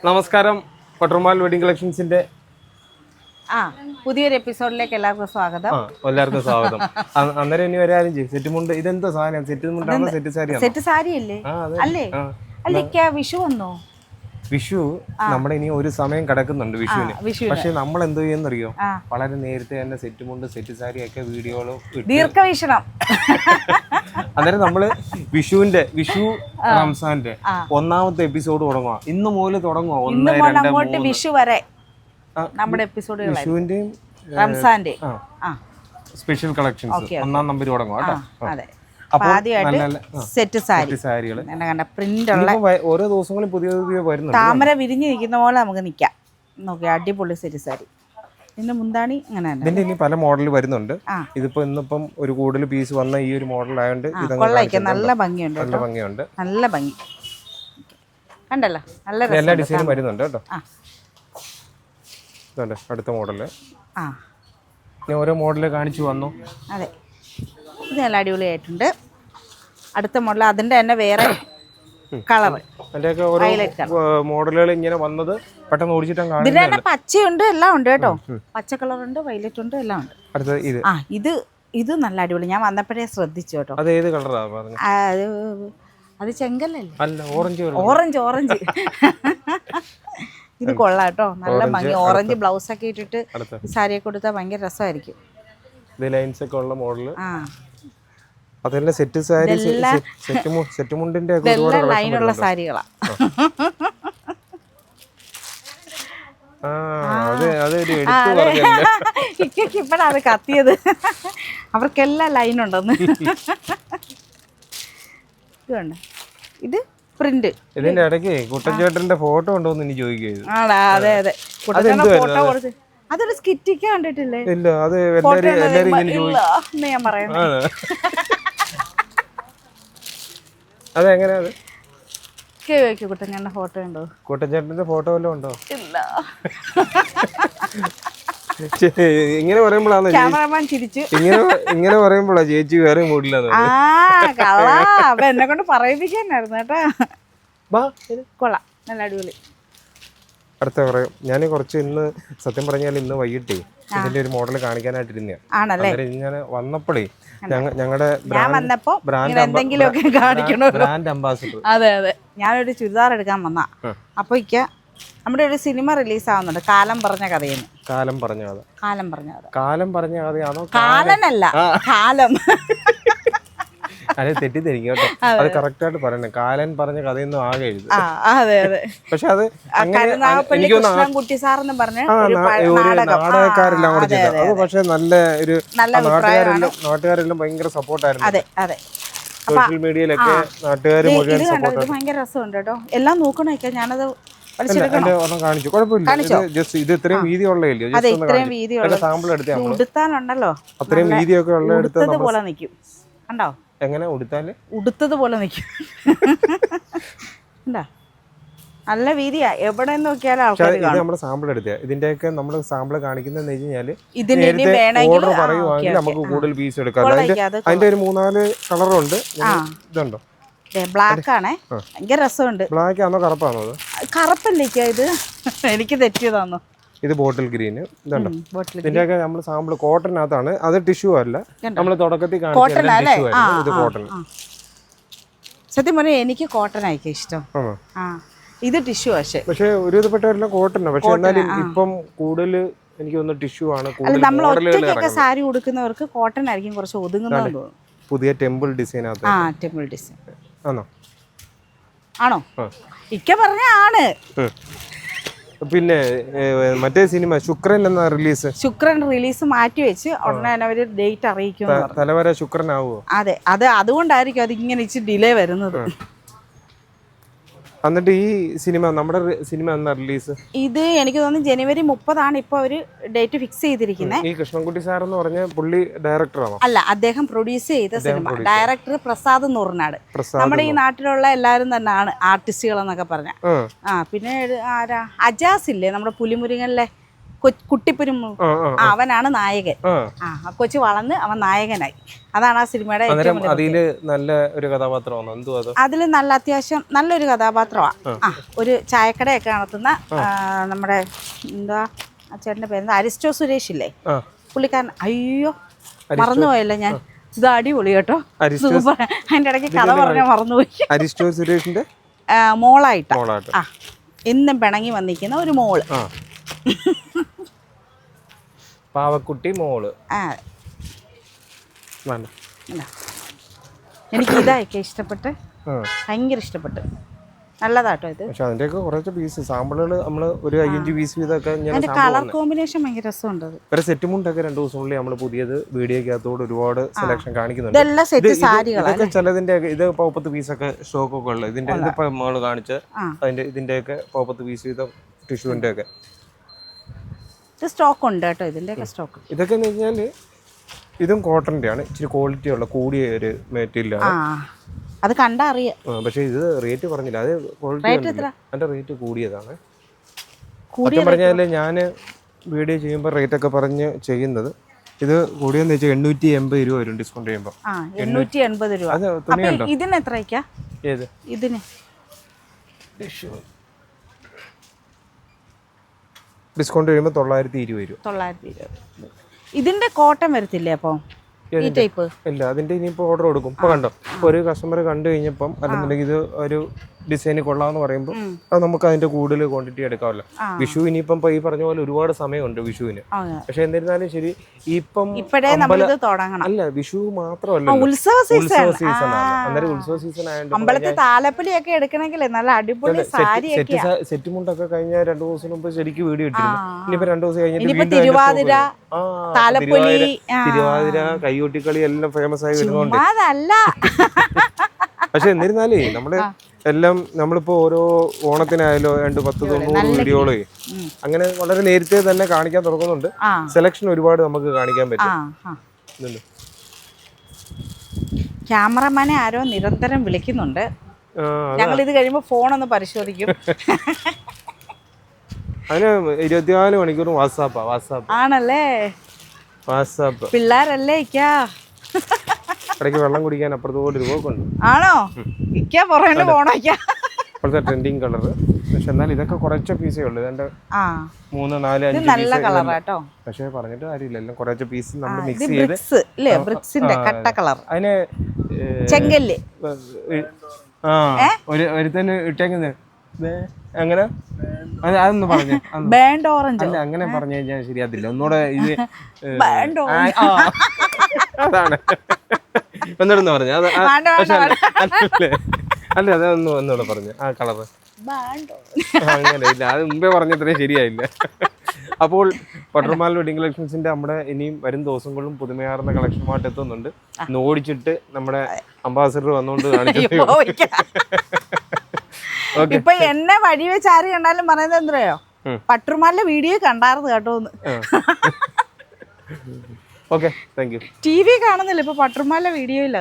നമസ്കാരം, പട്ടർമാൽ വെഡിങ് കളക്ഷൻസിന്റെ പുതിയൊരു എപ്പിസോഡിലേക്ക് എല്ലാവർക്കും സ്വാഗതം. എല്ലാവർക്കും സ്വാഗതം. അന്നേരം ഇനി വരാനും ചെയ്യും. സെറ്റ് മുണ്ട് ഇതെന്താ സാധനം? സെറ്റ് മുണ്ടാണോ സെറ്റ് സാരി? സെറ്റ് സാരി അല്ലേ? അല്ലേ അല്ലേക്കാ വിഷു വന്നോ? വിഷു നമ്മുടെ ഇനി ഒരു സമയം കിടക്കുന്നുണ്ട് വിഷുവിന്. പക്ഷെ നമ്മൾ എന്തോ ചെയ്യുന്നറിയോ, വളരെ നേരത്തെ തന്നെ സെറ്റ് മുണ്ട് സെറ്റ് സാരി ഒക്കെ വീഡിയോകളും ദീർഘവീക്ഷണം. അന്നേരം നമ്മള് വിഷു റംസാന്റെ ഒന്നാമത്തെ എപ്പിസോഡ് തുടങ്ങുക. ഇന്ന് മുതൽ തുടങ്ങുക. 1, 2, 3 വിഷു വരെ നമ്മുടെ എപ്പിസോഡുകൾ വിഷുവിന്റെയും റംസാന്റെ സ്പെഷ്യൽ കളക്ഷൻസ് ഒന്നാം നമ്പർ തുടങ്ങുക കേട്ടോ. അതെ. സെറ്റ് സാരികൾ പ്രിന്റ് ഉള്ള ഓരോ ദിവസങ്ങളും പുതിയ പുതിയ വരുന്നുണ്ട്. താമര വിരിഞ്ഞു നിൽക്കുന്ന പോലെ നമുക്ക് നിൽക്കാം. നോക്കി അടിപൊളി സെറ്റ് സാരി. ഇതിന്റെ മുന്താണി അങ്ങനെ ഇതിന്റെ ഇനി പല മോഡൽ വരുന്നുണ്ട്. ഇതിപ്പോ ഇന്നിപ്പം ഒരു കൂടുതൽ പീസ് വന്ന ഈ ഒരു മോഡൽ ആയതുകൊണ്ട് നല്ല ഭംഗിയുണ്ട്. നല്ല ഭംഗി കണ്ടല്ലോ. നല്ല എല്ലാ ഡിസൈനും വരുന്നുണ്ട് കേട്ടോ. അടുത്ത മോഡല് ഓരോ മോഡല് കാണിച്ചു വന്നു. അതെ, ഇത് നല്ല അടിപൊളിയായിട്ടുണ്ട്. അടുത്ത മോഡൽ അതിന്റെ തന്നെ വേറെ കളർ മോഡലുകൾ ഇങ്ങനെ വന്നത് പെട്ടെന്ന് ഓടിച്ചിട്ട് ഇതിന്റെ തന്നെ പച്ചയുണ്ട്, എല്ലാം ഉണ്ട് കേട്ടോ. പച്ച കളർ ഉണ്ട്, വയലറ്റ് ഉണ്ട്, എല്ലാം ഉണ്ട്. ഇത് നല്ല അടിപൊളി. ഞാൻ വന്നപ്പോഴേ ശ്രദ്ധിച്ചു കേട്ടോ. അത് ഏത് കളറാ? അത് ചെങ്കല്ലല്ലേ? അല്ല, ഓറഞ്ച്. ഓറഞ്ച് ഇത് കൊള്ളാം കേട്ടോ. നല്ല ഭംഗി. ഓറഞ്ച് ബ്ലൗസ് ഒക്കെ ഇട്ടിട്ട് സാരിയൊക്കെ കൊടുത്താൽ ഭയങ്കര രസമായിരിക്കും. അതെല്ലാം സെറ്റ് സാരി, സെറ്റ് മുണ്ടിന്റെ ലൈനുള്ള സാരികളാ. ഇപ്പഴാണ് കത്തിയത്. അവർക്കെല്ലാം ലൈൻ ഉണ്ടെന്ന്. ഇതുണ്ട്, ഇത് പ്രിന്റ്. ഇതിന്റെ ഇടയ്ക്ക് കുട്ടൻചേട്ടന്റെ ഫോട്ടോ ഉണ്ടോന്ന് എനിക്ക് ചോദിക്കുന്നത്. അതെ അതെ, ഫോട്ടോ കൊടുത്ത് അതൊരു സ്കിറ്റിക്ക് കണ്ടിട്ടില്ലേ? ഇല്ല, അത് ഞാൻ പറയുന്നത്. അതെങ്ങനെയാ? കുട്ടൻചേട്ടന്റെ ഫോട്ടോ ഉണ്ടോ? കുട്ടൻചേട്ടന്റെ ഫോട്ടോ വല്ലതും ഉണ്ടോ? ഇല്ല. ഇങ്ങനെ പറയുമ്പോഴാണ് ക്യാമറമാൻ ചിരിച്ചു. ഇങ്ങനെ പറയുമ്പോഴാ ചേച്ചി വേറെ മൂടില്ല. എന്നെ കൊണ്ട് പറയിപ്പിക്കാനായിരുന്നു കേട്ടാ. കൊള്ളാം, നല്ല അടിപൊളി. അടുത്ത പറയാം. ഞാൻ കുറച്ച് ഇന്ന് സത്യം പറഞ്ഞാൽ ഇന്ന് വൈകിട്ടേ ഇതിന്റെ ഒരു മോഡൽ കാണിക്കാനായിട്ടിരുന്ന. ഞാൻ വന്നപ്പോഴേ ഞങ്ങളുടെ ബ്രാൻഡ് അംബാസിഡർ. അതെ അതെ, ഞാനൊരു ചുരിദാർ എടുക്കാൻ വന്ന. അപ്പൊ നമ്മുടെ ഒരു സിനിമ റിലീസ് ആവുന്നുണ്ട്, കാലം പറഞ്ഞ കഥയെന്ന്. കാലം പറഞ്ഞ കഥയാണോ? കാലനല്ല, കാലം. അത് തെറ്റിദ്ധരിക്കും കേട്ടോ. അത് കറക്റ്റ് ആയിട്ട് പറയണേ. കാലൻ പറഞ്ഞ കഥയൊന്നും ആകെ എഴുതി. അതെ അതെ. പക്ഷെ അത് നാടകക്കാരെല്ലാം കൂടെ ചെയ്തത്. അത് പക്ഷെ നല്ല ഒരു നാട്ടുകാരെല്ലാം ഭയങ്കര സപ്പോർട്ടായിരുന്നു. അതെ അതെ. സോഷ്യൽ മീഡിയയിലൊക്കെ നാട്ടുകാർ മുഴുവൻ സപ്പോർട്ട്. ഭയങ്കര രസമുണ്ട് കേട്ടോ. എല്ലാം നോക്കണേക്കാ. ഞാനത് കാണിച്ചു, കുഴപ്പമില്ല. ജസ്റ്റ് ഇത് ഇത്രയും വീതി ഉള്ളതല്ലോ. സാമ്പിൾ എടുത്തേ ഉടുത്താനുണ്ടല്ലോ. അത്രയും വീതിയൊക്കെ ഉള്ള പോലെ നിൽക്കും. കണ്ടോ എങ്ങനെ ഉടുത്താല്? ഉടുത്തത് പോലെ നിൽക്കും. നല്ല വീതിയാ. എവിടെ നോക്കിയാലും ആൾക്കാർ നമ്മുടെ സാമ്പിൾ എടുത്തേ. ഇതിന്റെയൊക്കെ നമ്മൾ സാമ്പിൾ കാണിക്കുന്നതെന്ന് വെച്ച് കഴിഞ്ഞാല് ഓർഡർ പറയുവാണെങ്കിൽ നമുക്ക് കൂടുതൽ പീസ് എടുക്കാം. അതിന്റെ ഒരു 3-4 കളറുണ്ട്. ഇതുണ്ടോ? ബ്ലാക്ക് ആണേ, ഭയങ്കര രസമുണ്ട്. ബ്ലാക്ക് ആണോ കറുപ്പാണോ? കറുപ്പല്ലേക്കാ ഇത്? എനിക്ക് തെറ്റിയതാണോ? ഇത് ബോട്ടിൽ ഗ്രീൻ. ഇതുണ്ടോ? ഇതിന്റെയൊക്കെ നമ്മൾ സാമ്പിൾ കോട്ടനകത്താണ്. അത് ടിഷ്യൂ അല്ല. നമ്മൾ തുടക്കത്തിൽ ഇത് കോട്ടൺ. സത്യം പറഞ്ഞാൽ എനിക്ക് കോട്ടൺ ആയിരിക്കും ഇഷ്ടം. ഇത് ടിഷ്യൂ. പക്ഷെ ഒരുവിധപ്പെട്ടവരെല്ലാം കോട്ടനാണ്. പക്ഷെ എന്നാലും ഇപ്പം കൂടുതൽ എനിക്ക് തോന്നുന്നു ടിഷ്യൂ ആണ്. നമ്മൾ ഒറ്റയ്ക്കൊക്കെ സാരി ഉടുക്കുന്നവർക്ക് കോട്ടൺ ആയിരിക്കും കുറച്ച് ഒതുങ്ങുന്നതെന്ന് തോന്നുന്നു. പുതിയ ടെമ്പിൾ ഡിസൈൻ ടെമ്പിൾ ഡിസൈൻ ആണോ? ഇക്ക പറഞ്ഞ ആണ്. പിന്നെ മറ്റേ സിനിമ ശുക്രൻ എന്ന റിലീസ് മാറ്റി വെച്ച് ഉടനെ തന്നെ അവര് ഡേറ്റ് അറിയിക്കും. തലവര ശുക്രൻ ആവുമോ? അതെ, അതുകൊണ്ടായിരിക്കും അത് ഇങ്ങനെ ഇച്ചിരി ഡിലേ വരുന്നത്. എന്നിട്ട് ഈ നമ്മുടെ സിനിമ എന്നാ റിലീസ്? ഇത് എനിക്ക് തോന്നുന്നു ജനുവരി 30 ഇപ്പൊ അവര് ഡേറ്റ് ഫിക്സ് ചെയ്തിരിക്കുന്നത്. ഈ കൃഷ്ണൻകുട്ടി സാർ എന്ന് പറഞ്ഞ പുള്ളി ഡയറക്ടറാണോ? അല്ല, അദ്ദേഹം പ്രൊഡ്യൂസ് ചെയ്ത സിനിമ. ഡയറക്ടർ പ്രസാദ് നൂർനാട്. നമ്മുടെ ഈ നാട്ടിലുള്ള എല്ലാവരും തന്നെയാണ് ആർട്ടിസ്റ്റുകൾ എന്നൊക്കെ പറഞ്ഞ. പിന്നെ ആരാ, അജാസ് ഇല്ലേ നമ്മുടെ പുലിമുരുകനിലെ കുട്ടിപ്പുരും അവനാണ് നായകൻ. ആ കൊച്ചു വളർന്ന് അവൻ നായകനായി. അതാണ് ആ സിനിമയുടെ അതില് നല്ല ഒരു കഥാപാത്രമാണ്. അതിൽ നല്ല അത്യാവശ്യം നല്ലൊരു കഥാപാത്രമാണ്. ഒരു ചായക്കടയൊക്കെ നടത്തുന്ന നമ്മുടെ എന്താ ആ ചേട്ടൻ്റെ പേര് അരിസ്റ്റോ സുരേഷ് ഇല്ലേ, പുള്ളിക്കാരൻ. അയ്യോ മറന്നുപോയല്ലോ ഞാൻ. ഇത് അടിപൊളി കേട്ടോ, സൂപ്പർ. അതിന്റെ ഇടയ്ക്ക് കഥ പറഞ്ഞാൽ മറന്നുപോയി. അരിസ്റ്റോ സുരേഷിന്റെ മോളായിട്ട് എന്നും പിണങ്ങി വന്നിരിക്കുന്ന ഒരു മോള്, പാവക്കുട്ടി മോള്. എനിക്ക് ഇതായിരിക്കും ഇഷ്ടപ്പെട്ട്, ഭയങ്കര ഇഷ്ടപ്പെട്ട്. നല്ലതാട്ടോ ഇത്. പക്ഷെ അതിന്റെയൊക്കെ കുറച്ച് പീസ് സാമ്പിളുകൾ നമ്മൾ ഒരു 5 പീസ് വീതമൊക്കെ കളർ കോമ്പിനേഷൻ ഭയങ്കര രസമുണ്ട്. ഒരു സെറ്റ് മുണ്ടൊക്കെ 2 ദിവസത്തിനുള്ളിൽ നമ്മൾ പുതിയത് വീഡിയോക്കകത്തോട് ഒരുപാട് സെലക്ഷൻ കാണിക്കുന്നുണ്ട്. ഇതെല്ലാം സെറ്റ് സാരികളാണ്. ചിലതിന്റെ ഇത് 40 പീസൊക്കെ സ്റ്റോക്ക് ഒക്കെ ഉള്ളത്. ഇതിന്റെ ഇതിപ്പോ നമ്മൾ കാണിച്ച ഇതിന്റെയൊക്കെ 40 പീസ് വീതം ടിഷ്യൂവിന്റെ ഒക്കെ ഇത് സ്റ്റോക്ക് ഉണ്ട് കേട്ടോ. ഇതിന്റെയൊക്കെ സ്റ്റോക്ക്. ഇതൊക്കെ എന്ന് കഴിഞ്ഞാല് ഇതും കോട്ടന്റെ ആണ്, ഇച്ചിരി ക്വാളിറ്റി ഉള്ള കൂടിയ ഒരു മെറ്റീരിയലാണ്. അത് കണ്ടാ അറിയാം. പക്ഷെ ഇത് റേറ്റ് പറഞ്ഞില്ല, അത് അതിന്റെ റേറ്റ് കൂടിയതാണ്. സത്യം പറഞ്ഞാല് ഞാൻ വീഡിയോ ചെയ്യുമ്പോൾ റേറ്റ് ഒക്കെ പറഞ്ഞ് ചെയ്യുന്നത്. ഇത് കൂടിയെന്ന് വെച്ചാൽ 880 രൂപ വരും ഡിസ്കൗണ്ട് ചെയ്യുമ്പോൾ. 880 രൂപ. അത് തുണിയുണ്ടോ? ഇതിന് എത്രയ്ക്കാ? ഏത് ഇതിന് ഡിസ്കൗണ്ട് ചെയ്യുമ്പോൾ 920 രൂപ. 920. ഇതിന്റെ കോട്ടൺ വരത്തില്ലേ അപ്പൊ? ഈ ടൈപ്പ് ഇല്ല, അതിന്റെ ഇനിയിപ്പോ ഓർഡർ കൊടുക്കും. ഇപ്പൊ കണ്ടോ, ഒരു കസ്റ്റമർ കണ്ടു കഴിഞ്ഞപ്പം അല്ലെന്നുണ്ടെങ്കിൽ ഇത് ഒരു ഡിസൈന് കൊള്ളാന്ന് പറയുമ്പോൾ അത് നമുക്ക് അതിന്റെ കൂടുതൽ ക്വാണ്ടിറ്റി എടുക്കാമല്ലോ. വിഷു ഇനിയിപ്പം ഈ പറഞ്ഞ പോലെ ഒരുപാട് സമയമുണ്ട് വിഷുവിന്. പക്ഷെ എന്നിരുന്നാലും ശരി, ഇപ്പം അല്ല വിഷു മാത്രമല്ല, ഉത്സവ സീസൺ. അന്നേരം ഉത്സവ സീസൺ ആയതുകൊണ്ട് അമ്പലത്തിൽ താലപ്പൊലിയൊക്കെ എടുക്കണമെങ്കിൽ നല്ല അടിപൊളി സെറ്റ് മുണ്ടൊക്കെ കഴിഞ്ഞ 2 ദിവസം മുമ്പ് ശരിക്കും വീഡിയോ ഇട്ടിരുന്നു. ഇനിയിപ്പോ 2 ദിവസം കഴിഞ്ഞിട്ട് തിരുവാതിര, കൈകൊട്ടിക്കളി എല്ലാം ഫേമസ് ആയി വരുന്നുണ്ട്. പക്ഷെ എന്നിരുന്നാലേ നമ്മള് എല്ലാം നമ്മളിപ്പോ ഓരോ ഓണത്തിനായാലോ 210-90 വീഡിയോകള് അങ്ങനെ വളരെ നേരത്തെ തന്നെ കാണിക്കാൻ തുടങ്ങുന്നുണ്ട്. സെലക്ഷൻ ഒരുപാട് നമുക്ക് കാണിക്കാൻ പറ്റും. ക്യാമറമാനെ ആരോ നിരന്തരം വിളിക്കുന്നുണ്ട്. ഞങ്ങൾ ഇത് കഴിയുമ്പോ ഫോണൊന്ന് പരിശോധിക്കും. അതിന് 24 മണിക്കൂറും വാട്സാപ്പ് ആണല്ലേ? വാട്സാപ്പ് പിള്ളേരല്ലേ ഇക്കാ? ഇടയ്ക്ക് വെള്ളം കുടിക്കാൻ അപ്പുറത്തോട്ട് രൂപക്കുണ്ട്. ആണോ? ഇക്കാ പുറകെ പോണോക്കാ. ഇപ്പോഴത്തെ ട്രെൻഡിങ് കളർ. പക്ഷെ എന്നാൽ ഇതൊക്കെ കുറച്ച് പീസേ ഉള്ളൂ. ഇതിന്റെ 3, 4, 5 നല്ല കളറാട്ടോ. പക്ഷെ പറഞ്ഞിട്ട് കാര്യമില്ല, എല്ലാം കുറച്ച് പീസ് നമ്മൾ മിക്സ് ചെയ്ത് ബ്രിക്സിന്റെ കട്ട കളർ. അതിന് ചെങ്കല്ല് ഒരുത്തന്നെ ഇട്ടേക്കുന്നത് അങ്ങനെ അതൊന്ന് പറഞ്ഞു. ബാൻഡ് ഓറഞ്ച് അല്ല, അങ്ങനെ പറഞ്ഞു കഴിഞ്ഞാൽ ശരിയാത്തില്ല. ഒന്നുകൂടെ ഇത് അതാണ് ഒന്നുകൂടെ പറഞ്ഞു. അല്ല അതൊന്ന് ഒന്നുകൂടെ പറഞ്ഞു ആ കളറ്. അങ്ങനെ ഇല്ല, അത് മുമ്പേ പറഞ്ഞത്രയും ശരിയായില്ല. അപ്പോൾ പട്ടർമാൽ വെഡിങ് കളക്ഷൻസിന്റെ നമ്മുടെ ഇനിയും വരും ദിവസങ്ങളിലും പുതുമയാർന്ന കളക്ഷനുമായിട്ട് എത്തുന്നുണ്ട്. ഇന്ന് ഓടിച്ചിട്ട് നമ്മുടെ അംബാസിഡർ വന്നുകൊണ്ട് കാണിച്ചു. ഇപ്പൊ എന്നെ വഴി വെച്ച് ആര് കണ്ടാലും പറയുന്നത് എന്തോ പട്ടർമാലിന്റെ വീഡിയോ കണ്ടായിരുന്നു കേട്ടോന്ന്. Okay, thank you. TV കാണുന്നില്ല ഇപ്പൊ പട്ടർമാലിന്റെ വീഡിയോ ഇല്ല.